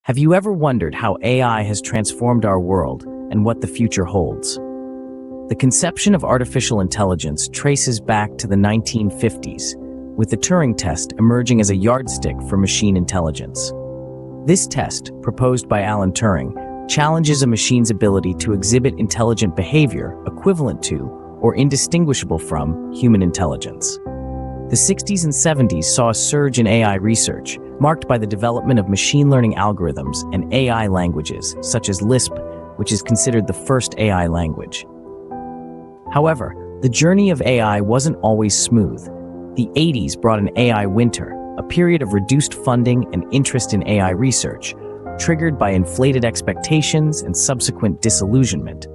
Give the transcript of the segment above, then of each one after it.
Have you ever wondered how AI has transformed our world and what the future holds? The conception of artificial intelligence traces back to the 1950s, with the Turing test emerging as a yardstick for machine intelligence. This test, proposed by Alan Turing, challenges a machine's ability to exhibit intelligent behavior equivalent to or indistinguishable from human intelligence. The 60s and 70s saw a surge in AI research, marked by the development of machine learning algorithms and AI languages, such as Lisp, which is considered the first AI language. However, the journey of AI wasn't always smooth. The 80s brought an AI winter, a period of reduced funding and interest in AI research, triggered by inflated expectations and subsequent disillusionment.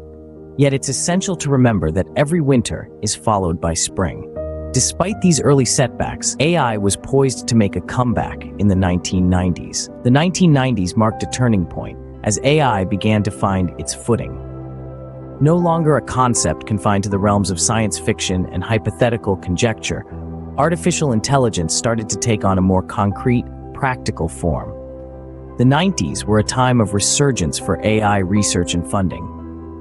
Yet it's essential to remember that every winter is followed by spring. Despite these early setbacks, AI was poised to make a comeback in the 1990s. The 1990s marked a turning point as AI began to find its footing. No longer a concept confined to the realms of science fiction and hypothetical conjecture, artificial intelligence started to take on a more concrete, practical form. The 90s were a time of resurgence for AI research and funding.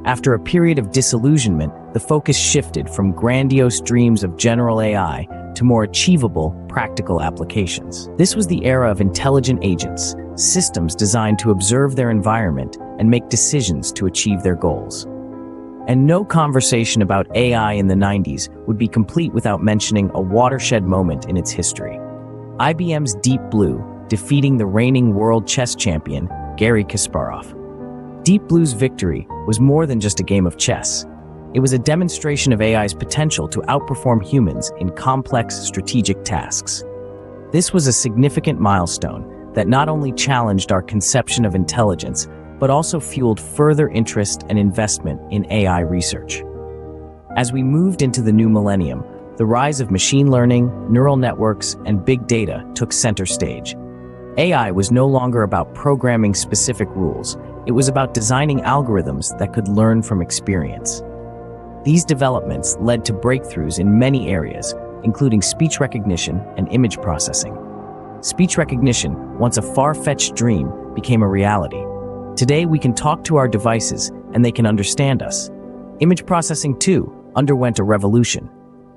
After a period of disillusionment, the focus shifted from grandiose dreams of general AI to more achievable, practical applications. This was the era of intelligent agents, systems designed to observe their environment and make decisions to achieve their goals. And no conversation about AI in the 90s would be complete without mentioning a watershed moment in its history. IBM's Deep Blue defeating the reigning world chess champion, Garry Kasparov. Deep Blue's victory was more than just a game of chess. It was a demonstration of AI's potential to outperform humans in complex strategic tasks. This was a significant milestone that not only challenged our conception of intelligence, but also fueled further interest and investment in AI research. As we moved into the new millennium, the rise of machine learning, neural networks, and big data took center stage. AI was no longer about programming specific rules. It was about designing algorithms that could learn from experience. These developments led to breakthroughs in many areas, including speech recognition and image processing. Speech recognition, once a far-fetched dream, became a reality. Today, we can talk to our devices and they can understand us. Image processing, too, underwent a revolution.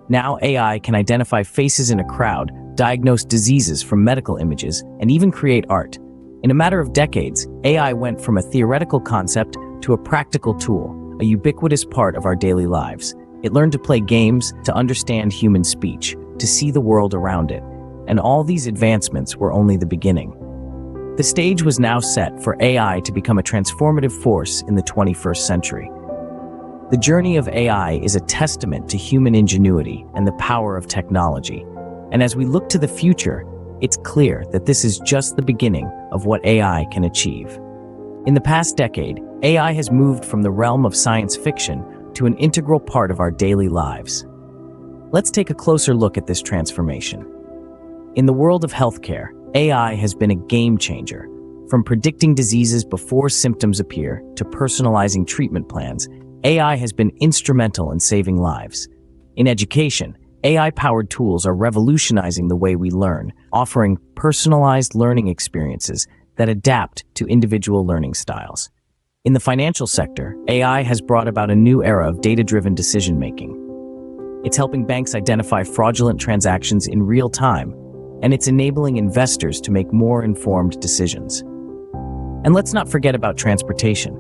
Now AI can identify faces in a crowd, diagnose diseases from medical images, and even create art. In a matter of decades, AI went from a theoretical concept to a practical tool, a ubiquitous part of our daily lives. It learned to play games, to understand human speech, to see the world around it. And all these advancements were only the beginning. The stage was now set for AI to become a transformative force in the 21st century. The journey of AI is a testament to human ingenuity and the power of technology. And as we look to the future, it's clear that this is just the beginning of what AI can achieve. In the past decade, AI has moved from the realm of science fiction to an integral part of our daily lives. Let's take a closer look at this transformation. In the world of healthcare, AI has been a game changer. From predicting diseases before symptoms appear to personalizing treatment plans, AI has been instrumental in saving lives. In education, AI-powered tools are revolutionizing the way we learn, offering personalized learning experiences that adapt to individual learning styles. In the financial sector, AI has brought about a new era of data-driven decision-making. It's helping banks identify fraudulent transactions in real time, and it's enabling investors to make more informed decisions. And let's not forget about transportation.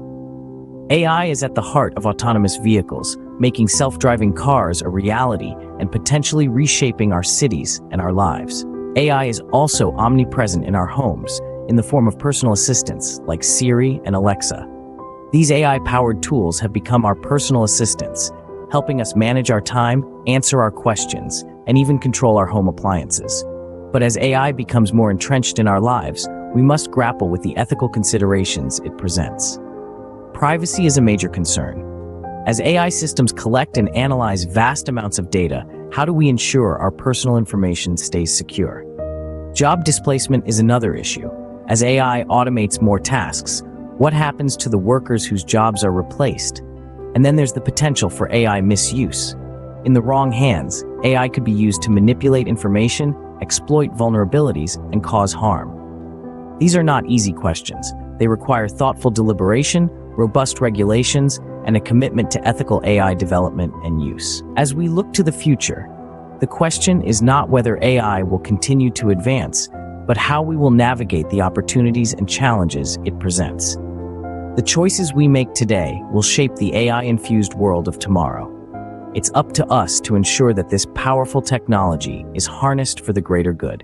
AI is at the heart of autonomous vehicles, making self-driving cars a reality and potentially reshaping our cities and our lives. AI is also omnipresent in our homes in the form of personal assistants like Siri and Alexa. These AI-powered tools have become our personal assistants, helping us manage our time, answer our questions, and even control our home appliances. But as AI becomes more entrenched in our lives, we must grapple with the ethical considerations it presents. Privacy is a major concern. As AI systems collect and analyze vast amounts of data, how do we ensure our personal information stays secure? Job displacement is another issue. As AI automates more tasks, what happens to the workers whose jobs are replaced? And then there's the potential for AI misuse. In the wrong hands, AI could be used to manipulate information, exploit vulnerabilities, and cause harm. These are not easy questions. They require thoughtful deliberation, robust regulations, and a commitment to ethical AI development and use. As we look to the future, the question is not whether AI will continue to advance, but how we will navigate the opportunities and challenges it presents. The choices we make today will shape the AI-infused world of tomorrow. It's up to us to ensure that this powerful technology is harnessed for the greater good.